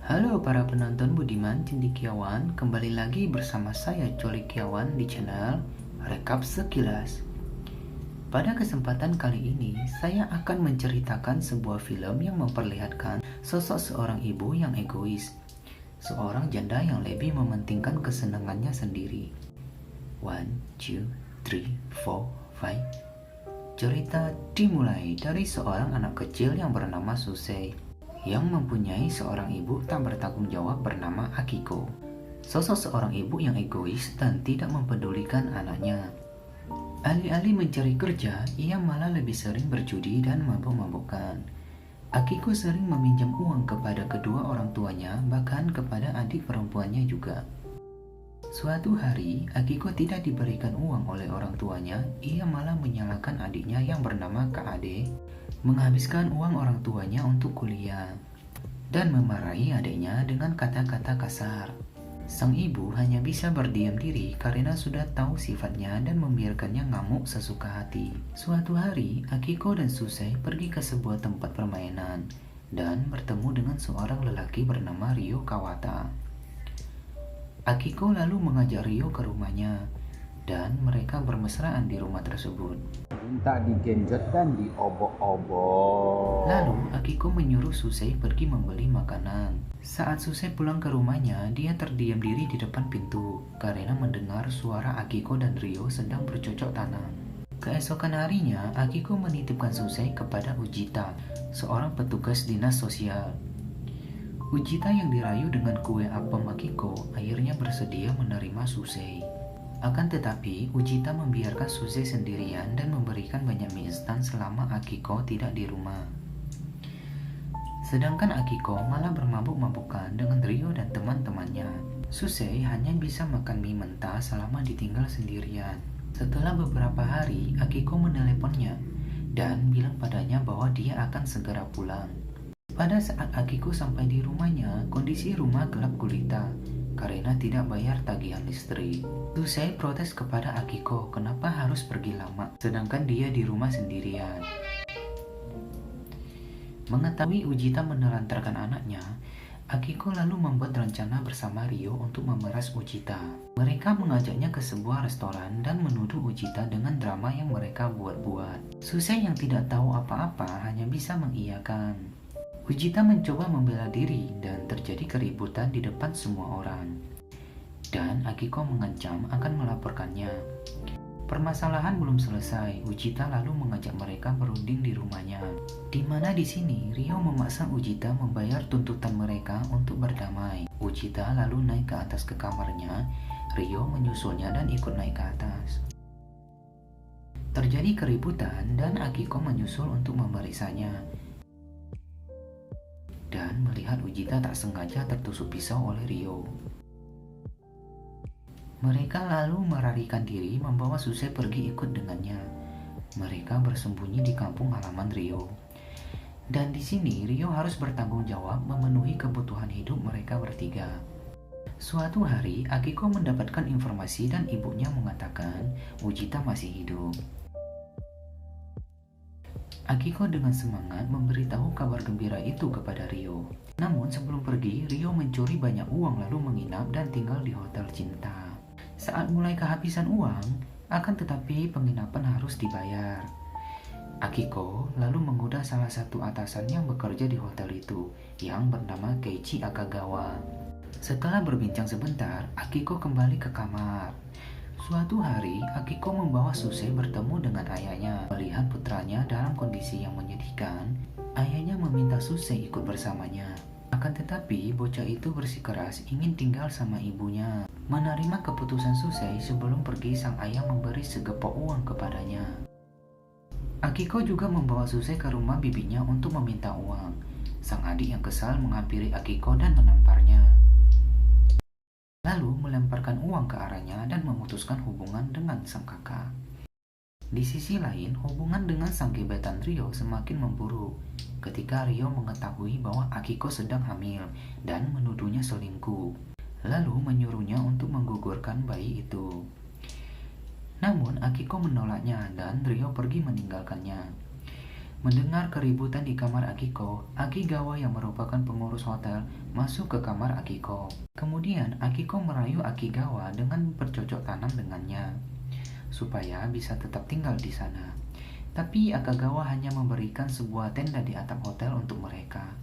Halo para penonton Budiman Cendikiawan, kembali lagi bersama saya Colikiawan di channel Rekap Sekilas. Pada kesempatan kali ini, saya akan menceritakan sebuah film yang memperlihatkan sosok seorang ibu yang egois, seorang janda yang lebih mementingkan kesenangannya sendiri. 1, 2, 3, 4, 5. Cerita dimulai dari seorang anak kecil yang bernama Susei, yang mempunyai seorang ibu tak bertanggung jawab bernama Akiko. Sosok seorang ibu yang egois dan tidak mempedulikan anaknya. Alih-alih mencari kerja, ia malah lebih sering berjudi dan mabuk-mabukan. Akiko sering meminjam uang kepada kedua orang tuanya, bahkan kepada adik perempuannya juga. Suatu hari, Akiko tidak diberikan uang oleh orang tuanya. Ia malah menyalahkan adiknya yang bernama Kak Ade, menghabiskan uang orang tuanya untuk kuliah, dan memarahi adiknya dengan kata-kata kasar. Sang ibu hanya bisa berdiam diri karena sudah tahu sifatnya dan membiarkannya ngamuk sesuka hati. Suatu hari, Akiko dan Susei pergi ke sebuah tempat permainan dan bertemu dengan seorang lelaki bernama Ryo Kawata. Akiko lalu mengajak Ryo ke rumahnya, dan mereka bermesraan di rumah tersebut. Minta digenjot dan diobok-obok. Lalu Akiko menyuruh Susei pergi membeli makanan. Saat Susei pulang ke rumahnya, dia terdiam diri di depan pintu karena mendengar suara Akiko dan Ryo sedang bercocok tanam. Keesokan harinya, Akiko menitipkan Susei kepada Ujita, seorang petugas dinas sosial. Ujita yang dirayu dengan kue apem Akiko akhirnya bersedia menerima Susei. Akan tetapi, Ujita membiarkan Susei sendirian dan memberikan banyak mie instan selama Akiko tidak di rumah. Sedangkan Akiko malah bermabuk-mabukan dengan Ryo dan teman-temannya. Susei hanya bisa makan mie mentah selama ditinggal sendirian. Setelah beberapa hari, Akiko meneleponnya dan bilang padanya bahwa dia akan segera pulang. Pada saat Akiko sampai di rumahnya, kondisi rumah gelap gulita karena tidak bayar tagihan listrik. Susei protes kepada Akiko kenapa harus pergi lama, sedangkan dia di rumah sendirian. Mengetahui Ujita menelantarkan anaknya, Akiko lalu membuat rencana bersama Ryo untuk memeras Ujita. Mereka mengajaknya ke sebuah restoran dan menuduh Ujita dengan drama yang mereka buat-buat. Susei yang tidak tahu apa-apa hanya bisa mengiyakan. Ujita mencoba membela diri dan terjadi keributan di depan semua orang. Dan Akiko mengancam akan melaporkannya. Permasalahan belum selesai, Ujita lalu mengajak mereka berunding di rumahnya. Di mana di sini Ryo memaksa Ujita membayar tuntutan mereka untuk berdamai. Ujita lalu naik ke atas ke kamarnya, Ryo menyusulnya dan ikut naik ke atas. Terjadi keributan dan Akiko menyusul untuk memeriksanya. Dan melihat Ujita tak sengaja tertusuk pisau oleh Ryo. Mereka lalu melarikan diri membawa Susei pergi ikut dengannya. Mereka bersembunyi di kampung halaman Ryo. Dan di sini Ryo harus bertanggung jawab memenuhi kebutuhan hidup mereka bertiga. Suatu hari Akiko mendapatkan informasi dan ibunya mengatakan Ujita masih hidup. Akiko dengan semangat memberitahu kabar gembira itu kepada Ryo. Namun sebelum pergi, Ryo mencuri banyak uang lalu menginap dan tinggal di hotel cinta. Saat mulai kehabisan uang, akan tetapi penginapan harus dibayar. Akiko lalu menggoda salah satu atasan yang bekerja di hotel itu, yang bernama Keiichi Akagawa. Setelah berbincang sebentar, Akiko kembali ke kamar. Suatu hari, Akiko membawa Susei bertemu dengan ayahnya. Melihat putranya dalam kondisi yang menyedihkan, ayahnya meminta Susei ikut bersamanya. Akan tetapi, bocah itu bersikeras ingin tinggal sama ibunya. Menerima keputusan Susei sebelum pergi, sang ayah memberi segepok uang kepadanya. Akiko juga membawa Susei ke rumah bibinya untuk meminta uang. Sang adik yang kesal menghampiri Akiko dan menamparnya. Lalu melemparkan uang ke arahnya dan memutuskan hubungan dengan sang kakak. Di sisi lain, hubungan dengan sang gebetan Ryo semakin memburuk ketika Ryo mengetahui bahwa Akiko sedang hamil dan menuduhnya selingkuh, lalu menyuruhnya untuk menggugurkan bayi itu. Namun Akiko menolaknya dan Ryo pergi meninggalkannya. Mendengar keributan di kamar Akiko, Akigawa yang merupakan pengurus hotel masuk ke kamar Akiko. Kemudian Akiko merayu Akigawa dengan bercocok tanam dengannya, supaya bisa tetap tinggal di sana. Tapi Akagawa hanya memberikan sebuah tenda di atap hotel untuk mereka.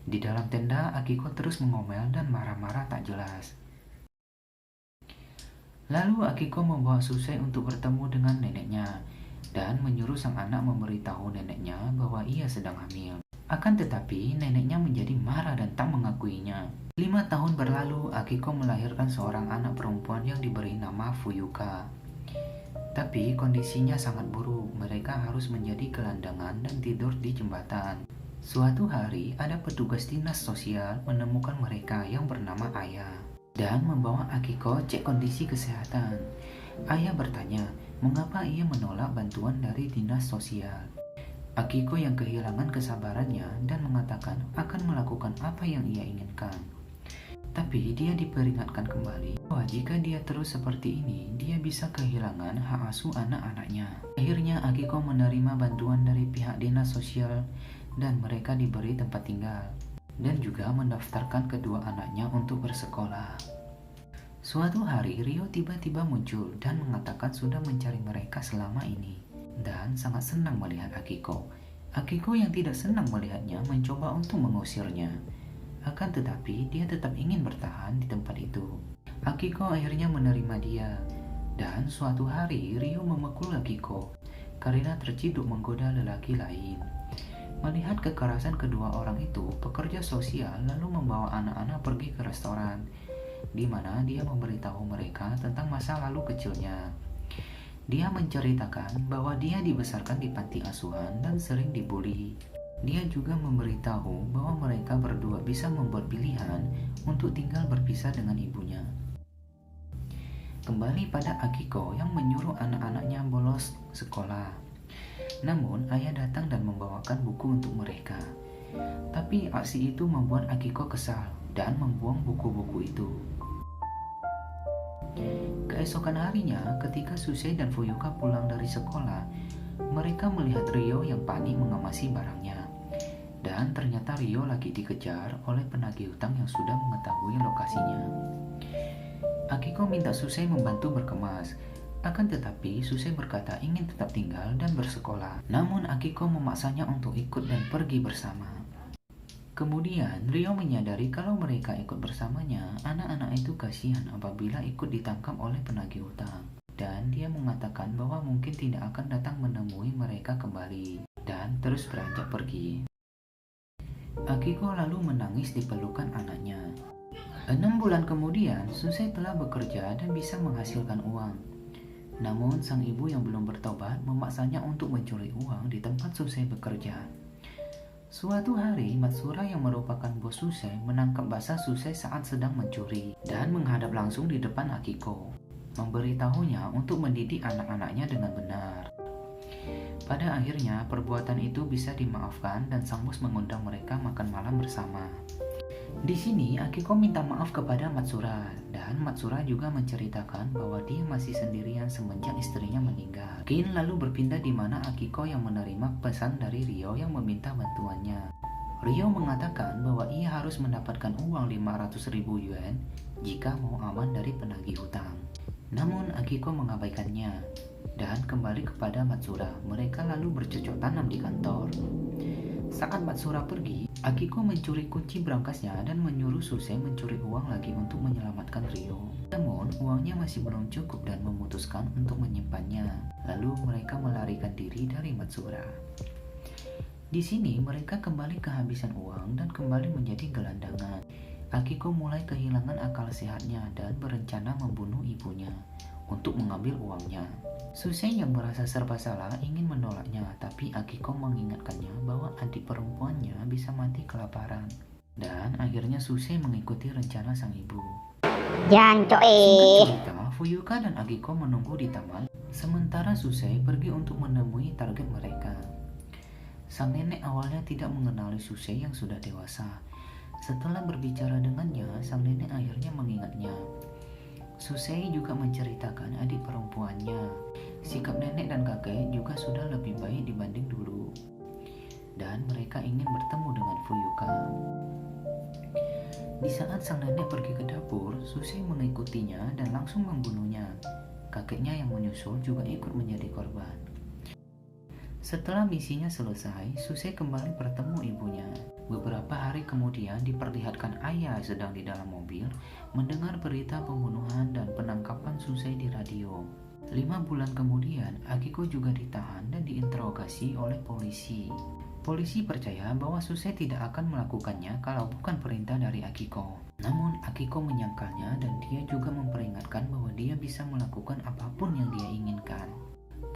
Di dalam tenda, Akiko terus mengomel dan marah-marah tak jelas. Lalu Akiko membawa Susei untuk bertemu dengan neneknya dan menyuruh sang anak memberitahu neneknya bahwa ia sedang hamil. Akan tetapi, neneknya menjadi marah dan tak mengakuinya. 5 tahun berlalu, Akiko melahirkan seorang anak perempuan yang diberi nama Fuyuka. Tapi kondisinya sangat buruk, mereka harus menjadi gelandangan dan tidur di jembatan. Suatu hari, ada petugas dinas sosial menemukan mereka yang bernama Ayah dan membawa Akiko cek kondisi kesehatan. Ayah bertanya, mengapa ia menolak bantuan dari dinas sosial. Akiko yang kehilangan kesabarannya dan mengatakan akan melakukan apa yang ia inginkan. Tapi dia diperingatkan kembali bahwa jika dia terus seperti ini, dia bisa kehilangan hak asuh anak-anaknya. Akhirnya Akiko menerima bantuan dari pihak dinas sosial dan mereka diberi tempat tinggal dan juga mendaftarkan kedua anaknya untuk bersekolah. Suatu hari Rio tiba-tiba muncul dan mengatakan sudah mencari mereka selama ini dan sangat senang melihat Akiko. Akiko yang tidak senang melihatnya mencoba untuk mengusirnya. Akan tetapi dia tetap ingin bertahan di tempat itu. Akiko akhirnya menerima dia dan suatu hari Rio memukul Akiko karena terciduk menggoda lelaki lain. Melihat kekerasan kedua orang itu, pekerja sosial lalu membawa anak-anak pergi ke restoran, di mana dia memberitahu mereka tentang masa lalu kecilnya. Dia menceritakan bahwa dia dibesarkan di panti asuhan dan sering dibully. Dia juga memberitahu bahwa mereka berdua bisa membuat pilihan untuk tinggal berpisah dengan ibunya. Kembali pada Akiko yang menyuruh anak-anaknya bolos sekolah. Namun, ayah datang dan membawakan buku untuk mereka. Tapi aksi itu membuat Akiko kesal dan membuang buku-buku itu. Keesokan harinya, ketika Susei dan Fuyuka pulang dari sekolah, mereka melihat Rio yang panik mengemasi barangnya. Dan ternyata Rio lagi dikejar oleh penagih hutang yang sudah mengetahui lokasinya. Akiko minta Susei membantu berkemas. Akan tetapi, Susei berkata ingin tetap tinggal dan bersekolah. Namun Akiko memaksanya untuk ikut dan pergi bersama. Kemudian, Rio menyadari kalau mereka ikut bersamanya, anak-anak itu kasihan apabila ikut ditangkap oleh penagih hutang. Dan dia mengatakan bahwa mungkin tidak akan datang menemui mereka kembali, dan terus beranjak pergi. Akiko lalu menangis di pelukan anaknya. 6 bulan kemudian, Susei telah bekerja dan bisa menghasilkan uang. Namun, sang ibu yang belum bertobat memaksanya untuk mencuri uang di tempat Susei bekerja. Suatu hari, Matsura yang merupakan bos Susei menangkap basah Susei saat sedang mencuri dan menghadap langsung di depan Akiko, memberitahunya untuk mendidik anak-anaknya dengan benar. Pada akhirnya, perbuatan itu bisa dimaafkan dan sang bos mengundang mereka makan malam bersama. Di sini, Akiko minta maaf kepada Matsura, dan Matsura juga menceritakan bahwa dia masih sendirian semenjak istrinya meninggal. Kin lalu berpindah di mana Akiko yang menerima pesan dari Rio yang meminta bantuannya. Rio mengatakan bahwa ia harus mendapatkan uang 500.000 yuan jika mau aman dari penagih hutang. Namun Akiko mengabaikannya dan kembali kepada Matsura. Mereka lalu bercocok tanam di kantor. Saat Matsura pergi, Akiko mencuri kunci berangkasnya dan menyuruh Susei mencuri uang lagi untuk menyelamatkan Rio. Namun, uangnya masih belum cukup dan memutuskan untuk menyimpannya. Lalu mereka melarikan diri dari Matsura. Di sini, mereka kembali kehabisan uang dan kembali menjadi gelandangan. Akiko mulai kehilangan akal sehatnya dan berencana membunuh ibunya untuk mengambil uangnya. Susei yang merasa serba salah ingin menolaknya, tapi Akiko mengingatkannya bahwa adik perempuannya bisa mati kelaparan. Dan akhirnya Susei mengikuti rencana sang ibu. Singkat cerita, Fuyuka dan Akiko menunggu di taman, sementara Susei pergi untuk menemui target mereka. Sang nenek awalnya tidak mengenali Susei yang sudah dewasa. Setelah berbicara dengannya, sang nenek akhirnya mengingatnya. Susei juga menceritakan adik perempuannya. Sikap nenek dan kakek juga sudah lebih baik dibanding dulu. dan mereka ingin bertemu dengan Fuyuka. Di saat sang nenek pergi ke dapur, Susei mengikutinya dan langsung membunuhnya. Kakeknya yang menyusul juga ikut menjadi korban. Setelah misinya selesai, Susei kembali bertemu ibunya. Beberapa hari kemudian diperlihatkan ayah sedang di dalam mobil mendengar berita pembunuhan dan penangkapan Susei di radio. 5 bulan kemudian, Akiko juga ditahan dan diinterogasi oleh polisi. Polisi percaya bahwa Susei tidak akan melakukannya kalau bukan perintah dari Akiko. Namun Akiko menyangkalnya dan dia juga memperingatkan bahwa dia bisa melakukan apapun yang dia inginkan.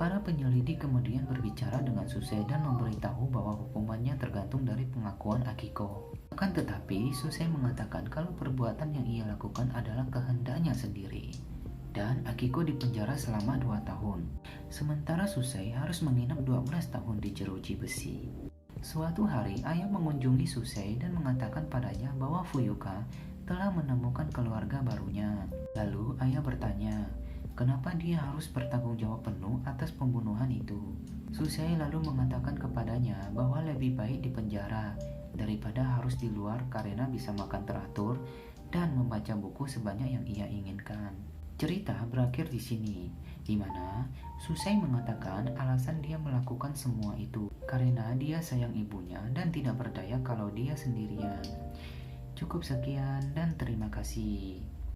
Para penyelidik kemudian berbicara dengan Susei dan memberitahu bahwa hukumannya tergantung dari pengakuan Akiko. Akan tetapi, Susei mengatakan kalau perbuatan yang ia lakukan adalah kehendaknya sendiri. Dan Akiko dipenjara selama 2 tahun. Sementara Susei harus menginap 12 tahun di jeruji besi. Suatu hari, ayah mengunjungi Susei dan mengatakan padanya bahwa Fuyuka telah menemukan keluarga barunya. Lalu ayah bertanya, kenapa dia harus bertanggung jawab penuh atas pembunuhan itu? Susei lalu mengatakan kepadanya bahwa lebih baik di penjara daripada harus di luar karena bisa makan teratur dan membaca buku sebanyak yang ia inginkan. Cerita berakhir di sini, di mana Susei mengatakan alasan dia melakukan semua itu karena dia sayang ibunya dan tidak berdaya kalau dia sendirian. Cukup sekian dan terima kasih.